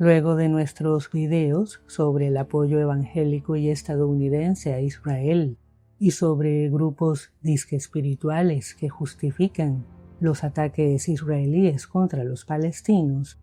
Luego de nuestros videos sobre el apoyo evangélico y estadounidense a Israel y sobre grupos disque espirituales que justifican los ataques israelíes contra los palestinos,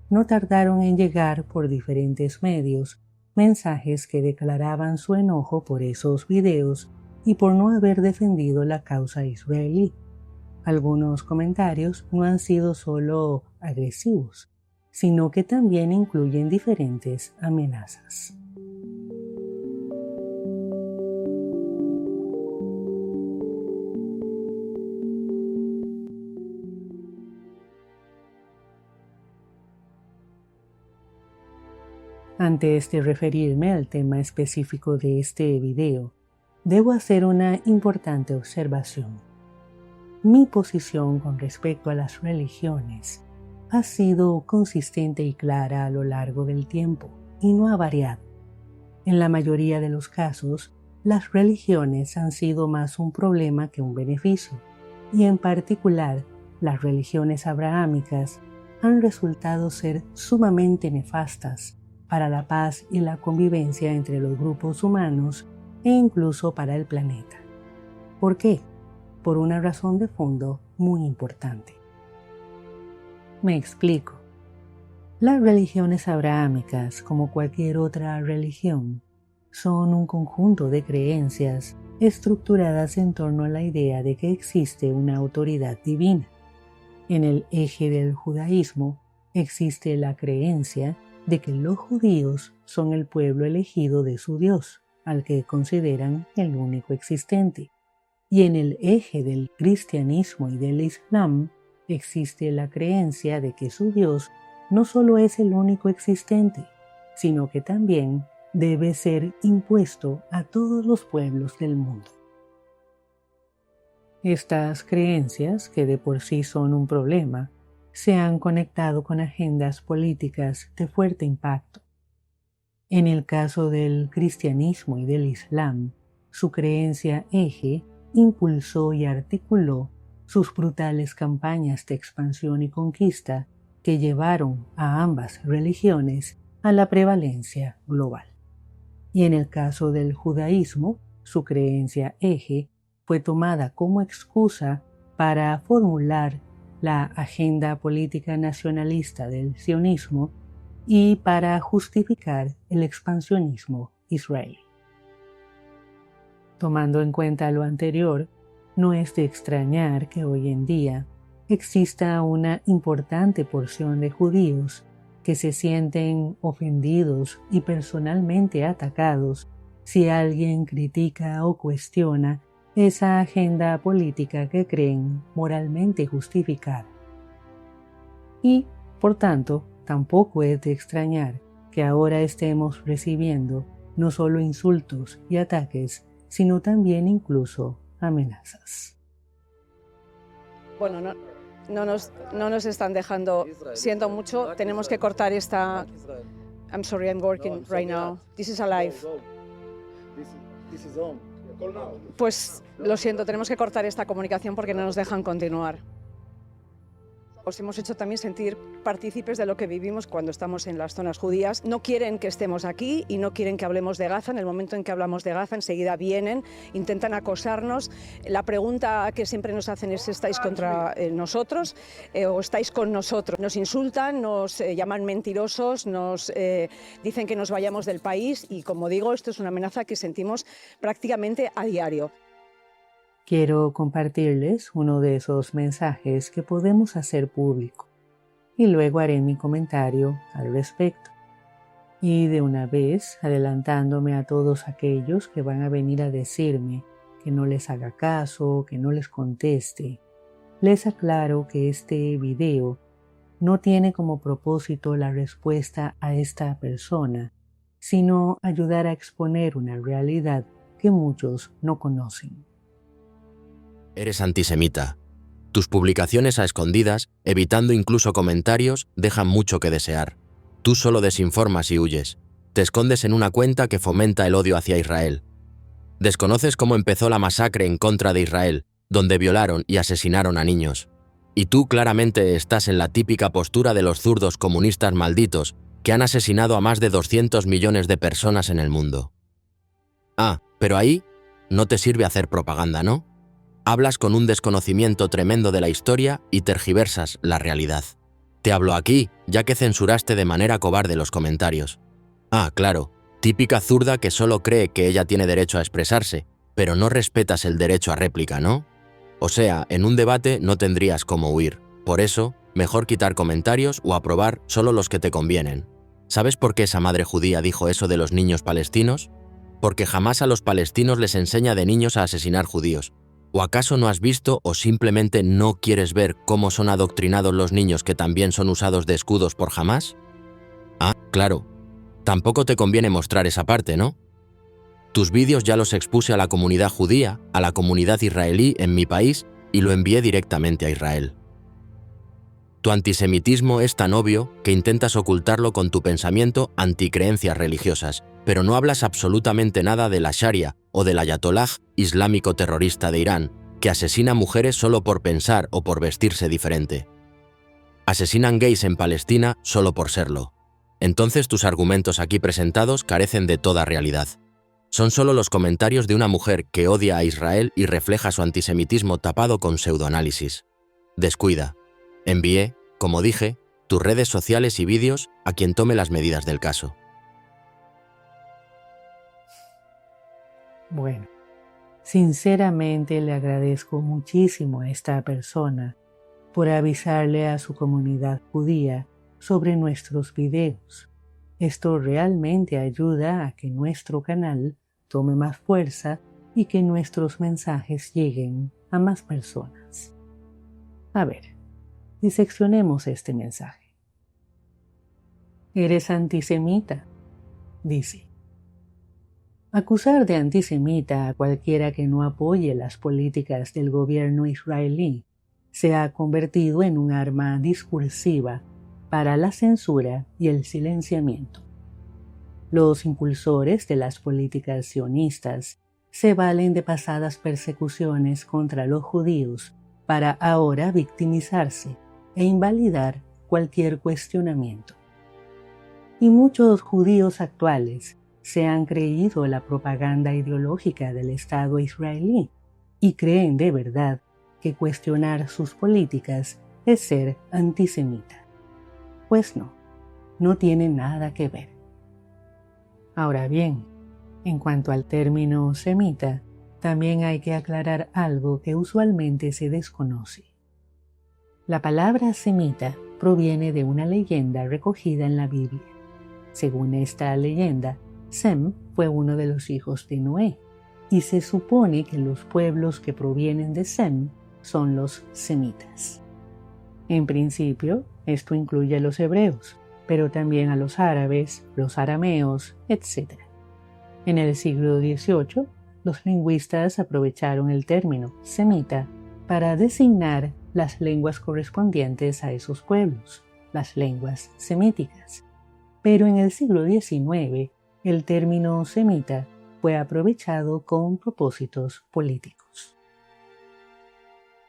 no tardaron en llegar por diferentes medios mensajes que declaraban su enojo por esos videos y por no haber defendido la causa israelí. Algunos comentarios no han sido solo agresivos, sino que también incluyen diferentes amenazas. Antes de referirme al tema específico de este video, debo hacer una importante observación. Mi posición con respecto a las religiones ha sido consistente y clara a lo largo del tiempo y no ha variado. En la mayoría de los casos, las religiones han sido más un problema que un beneficio, y en particular, las religiones abrahámicas han resultado ser sumamente nefastas para la paz y la convivencia entre los grupos humanos e incluso para el planeta. ¿Por qué? Por una razón de fondo muy importante. Me explico. Las religiones abrahámicas, como cualquier otra religión, son un conjunto de creencias estructuradas en torno a la idea de que existe una autoridad divina. En el eje del judaísmo existe la creencia de que los judíos son el pueblo elegido de su Dios, al que consideran el único existente. Y en el eje del cristianismo y del islam existe la creencia de que su Dios no solo es el único existente, sino que también debe ser impuesto a todos los pueblos del mundo. Estas creencias, que de por sí son un problema, se han conectado con agendas políticas de fuerte impacto. En el caso del cristianismo y del islam, su creencia eje impulsó y articuló sus brutales campañas de expansión y conquista que llevaron a ambas religiones a la prevalencia global. Y en el caso del judaísmo, su creencia eje fue tomada como excusa para formular la agenda política nacionalista del sionismo y para justificar el expansionismo israelí. Tomando en cuenta lo anterior, no es de extrañar que hoy en día exista una importante porción de judíos que se sienten ofendidos y personalmente atacados si alguien critica o cuestiona esa agenda política que creen moralmente justificada. Y, por tanto, tampoco es de extrañar que ahora estemos recibiendo no solo insultos y ataques, sino también incluso amenazas. Bueno, no nos están dejando, siento mucho, tenemos que cortar esta... I'm sorry, I'm working right now. This is alive. Pues lo siento, tenemos que cortar esta comunicación porque no nos dejan continuar. Os hemos hecho también sentir partícipes de lo que vivimos cuando estamos en las zonas judías. No quieren que estemos aquí y no quieren que hablemos de Gaza. En el momento en que hablamos de Gaza, enseguida vienen, intentan acosarnos. La pregunta que siempre nos hacen es: ¿estáis contra nosotros o estáis con nosotros? Nos insultan, nos llaman mentirosos, nos dicen que nos vayamos del país y, como digo, esto es una amenaza que sentimos prácticamente a diario. Quiero compartirles uno de esos mensajes que podemos hacer público y luego haré mi comentario al respecto. Y de una vez, adelantándome a todos aquellos que van a venir a decirme que no les haga caso, que no les conteste, les aclaro que este video no tiene como propósito la respuesta a esta persona, sino ayudar a exponer una realidad que muchos no conocen. Eres antisemita. Tus publicaciones a escondidas, evitando incluso comentarios, dejan mucho que desear. Tú solo desinformas y huyes. Te escondes en una cuenta que fomenta el odio hacia Israel. Desconoces cómo empezó la masacre en contra de Israel, donde violaron y asesinaron a niños. Y tú claramente estás en la típica postura de los zurdos comunistas malditos, que han asesinado a más de 200 millones de personas en el mundo. Ah, pero ahí no te sirve hacer propaganda, ¿no? Hablas con un desconocimiento tremendo de la historia y tergiversas la realidad. Te hablo aquí, ya que censuraste de manera cobarde los comentarios. Ah, claro, típica zurda que solo cree que ella tiene derecho a expresarse, pero no respetas el derecho a réplica, ¿no? O sea, en un debate no tendrías cómo huir. Por eso, mejor quitar comentarios o aprobar solo los que te convienen. ¿Sabes por qué esa madre judía dijo eso de los niños palestinos? Porque jamás a los palestinos les enseña de niños a asesinar judíos. ¿O acaso no has visto o simplemente no quieres ver cómo son adoctrinados los niños que también son usados de escudos por Hamás? Ah, claro. Tampoco te conviene mostrar esa parte, ¿no? Tus vídeos ya los expuse a la comunidad judía, a la comunidad israelí en mi país y lo envié directamente a Israel. Tu antisemitismo es tan obvio que intentas ocultarlo con tu pensamiento anticreencias religiosas, pero no hablas absolutamente nada de la Sharia o del ayatollah islámico terrorista de Irán, que asesina mujeres solo por pensar o por vestirse diferente. Asesinan gays en Palestina solo por serlo. Entonces tus argumentos aquí presentados carecen de toda realidad. Son solo los comentarios de una mujer que odia a Israel y refleja su antisemitismo tapado con pseudoanálisis. Descuida. Envié, como dije, tus redes sociales y vídeos a quien tome las medidas del caso. Bueno, sinceramente le agradezco muchísimo a esta persona por avisarle a su comunidad judía sobre nuestros videos. Esto realmente ayuda a que nuestro canal tome más fuerza y que nuestros mensajes lleguen a más personas. A ver, diseccionemos este mensaje. ¿Eres antisemita? Dice. Acusar de antisemita a cualquiera que no apoye las políticas del gobierno israelí se ha convertido en un arma discursiva para la censura y el silenciamiento. Los impulsores de las políticas sionistas se valen de pasadas persecuciones contra los judíos para ahora victimizarse e invalidar cualquier cuestionamiento. Y muchos judíos actuales se han creído la propaganda ideológica del Estado israelí y creen de verdad que cuestionar sus políticas es ser antisemita. Pues no tiene nada que ver. Ahora bien, en cuanto al término semita, también hay que aclarar algo que usualmente se desconoce. La palabra semita proviene de una leyenda recogida en la Biblia. Según esta leyenda, Sem fue uno de los hijos de Noé, y se supone que los pueblos que provienen de Sem son los semitas. En principio, esto incluye a los hebreos, pero también a los árabes, los arameos, etc. En el siglo XVIII, los lingüistas aprovecharon el término semita para designar las lenguas correspondientes a esos pueblos, las lenguas semíticas. Pero en el siglo XIX, el término semita fue aprovechado con propósitos políticos.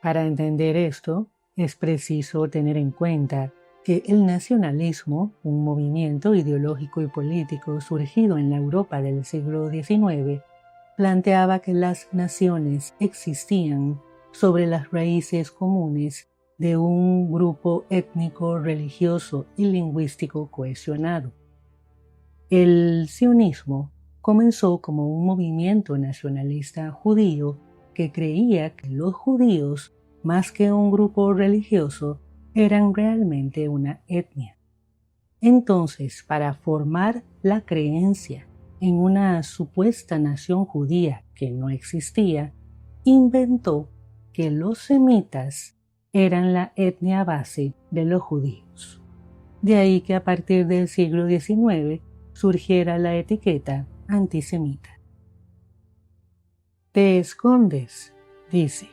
Para entender esto, es preciso tener en cuenta que el nacionalismo, un movimiento ideológico y político surgido en la Europa del siglo XIX, planteaba que las naciones existían sobre las raíces comunes de un grupo étnico, religioso y lingüístico cohesionado. El sionismo comenzó como un movimiento nacionalista judío que creía que los judíos, más que un grupo religioso, eran realmente una etnia. Entonces, para formar la creencia en una supuesta nación judía que no existía, inventó que los semitas eran la etnia base de los judíos. De ahí que a partir del siglo XIX surgiera la etiqueta antisemita. Te escondes, dice.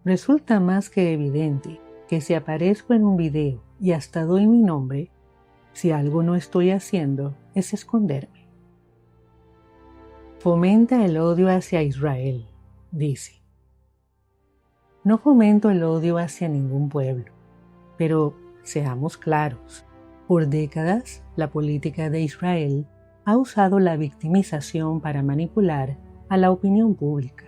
Resulta más que evidente que si aparezco en un video y hasta doy mi nombre, si algo no estoy haciendo es esconderme. Fomenta el odio hacia Israel, dice. No fomento el odio hacia ningún pueblo, pero seamos claros, Por décadas, la política de Israel ha usado la victimización para manipular a la opinión pública.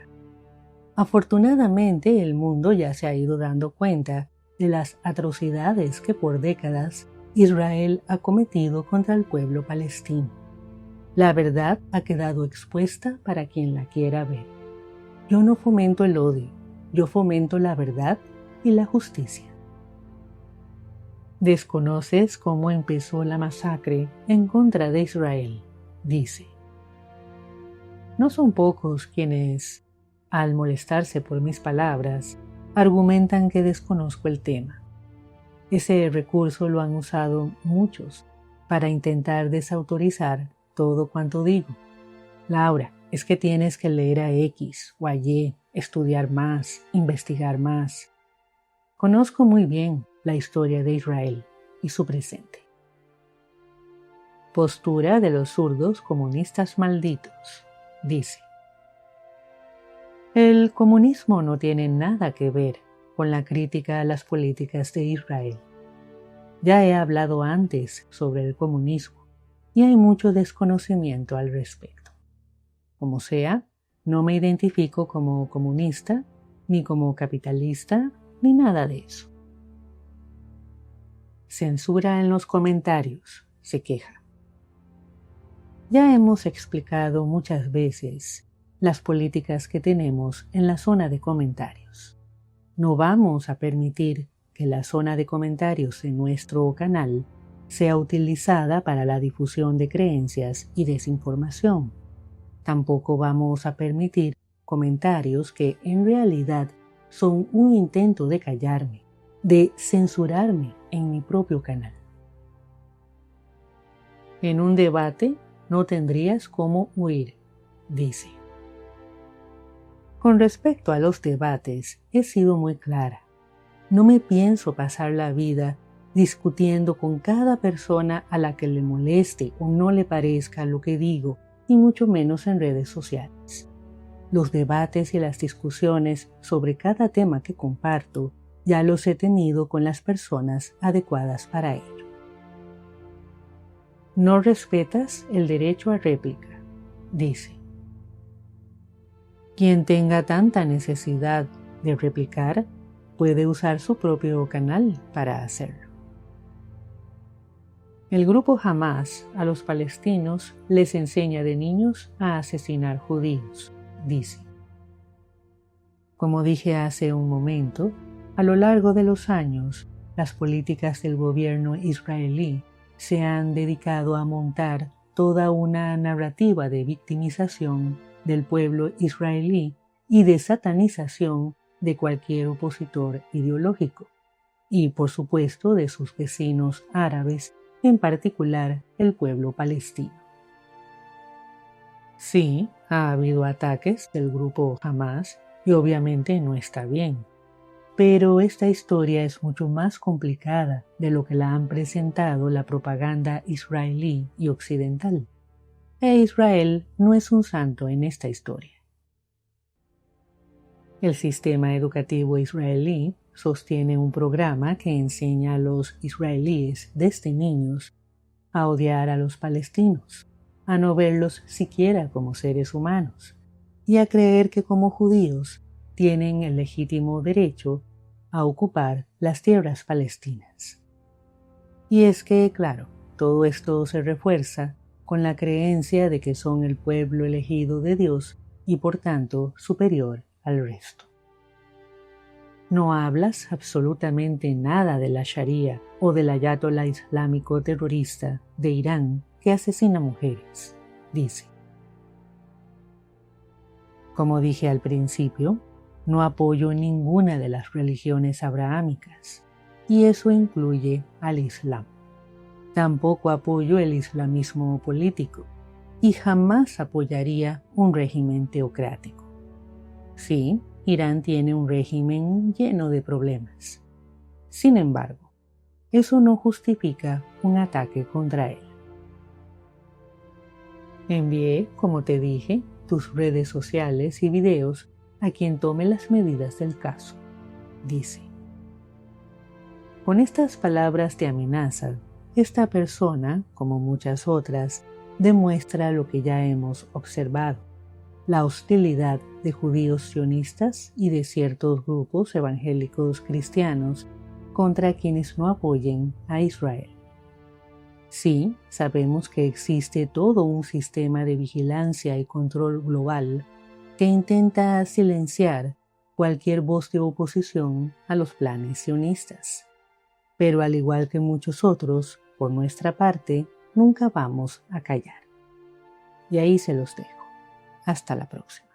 Afortunadamente, el mundo ya se ha ido dando cuenta de las atrocidades que por décadas Israel ha cometido contra el pueblo palestino. La verdad ha quedado expuesta para quien la quiera ver. Yo no fomento el odio, yo fomento la verdad y la justicia. Desconoces cómo empezó la masacre en contra de Israel, dice. No son pocos quienes, al molestarse por mis palabras, argumentan que desconozco el tema. Ese recurso lo han usado muchos para intentar desautorizar todo cuanto digo. Laura, es que tienes que leer a X o a Y, estudiar más, investigar más. Conozco muy bien la historia de Israel y su presente. Postura de los zurdos comunistas malditos, dice. El comunismo no tiene nada que ver con la crítica a las políticas de Israel. Ya he hablado antes sobre el comunismo y hay mucho desconocimiento al respecto. Como sea, no me identifico como comunista, ni como capitalista, ni nada de eso. Censura en los comentarios, se queja. Ya hemos explicado muchas veces las políticas que tenemos en la zona de comentarios. No vamos a permitir que la zona de comentarios en nuestro canal sea utilizada para la difusión de creencias y desinformación. Tampoco vamos a permitir comentarios que en realidad son un intento de callarme, de censurarme en mi propio canal. En un debate no tendrías cómo huir, dice. Con respecto a los debates, he sido muy clara. No me pienso pasar la vida discutiendo con cada persona a la que le moleste o no le parezca lo que digo, y mucho menos en redes sociales. Los debates y las discusiones sobre cada tema que comparto ya los he tenido con las personas adecuadas para ello. No respetas el derecho a réplica, dice. Quien tenga tanta necesidad de replicar puede usar su propio canal para hacerlo. El grupo Hamás a los palestinos les enseña de niños a asesinar judíos, dice. Como dije hace un momento, a lo largo de los años, las políticas del gobierno israelí se han dedicado a montar toda una narrativa de victimización del pueblo israelí y de satanización de cualquier opositor ideológico, y por supuesto de sus vecinos árabes, en particular el pueblo palestino. Sí, ha habido ataques del grupo Hamás y obviamente no está bien, pero esta historia es mucho más complicada de lo que la han presentado la propaganda israelí y occidental. E Israel no es un santo en esta historia. El sistema educativo israelí sostiene un programa que enseña a los israelíes desde niños a odiar a los palestinos, a no verlos siquiera como seres humanos y a creer que como judíos tienen el legítimo derecho a ocupar las tierras palestinas. Y es que, claro, todo esto se refuerza con la creencia de que son el pueblo elegido de Dios y por tanto superior al resto. No hablas absolutamente nada de la Sharia o del ayatolá islámico terrorista de Irán que asesina mujeres, dice. Como dije al principio, no apoyo ninguna de las religiones abrahámicas, y eso incluye al Islam. Tampoco apoyo el islamismo político, y jamás apoyaría un régimen teocrático. Sí, Irán tiene un régimen lleno de problemas. Sin embargo, eso no justifica un ataque contra él. Envié, como te dije, tus redes sociales y videos a quien tome las medidas del caso, dice. Con estas palabras de amenaza, esta persona, como muchas otras, demuestra lo que ya hemos observado: la hostilidad de judíos sionistas y de ciertos grupos evangélicos cristianos contra quienes no apoyen a Israel. Sí, sabemos que existe todo un sistema de vigilancia y control global que intenta silenciar cualquier voz de oposición a los planes sionistas. Pero al igual que muchos otros, por nuestra parte, nunca vamos a callar. Y ahí se los dejo. Hasta la próxima.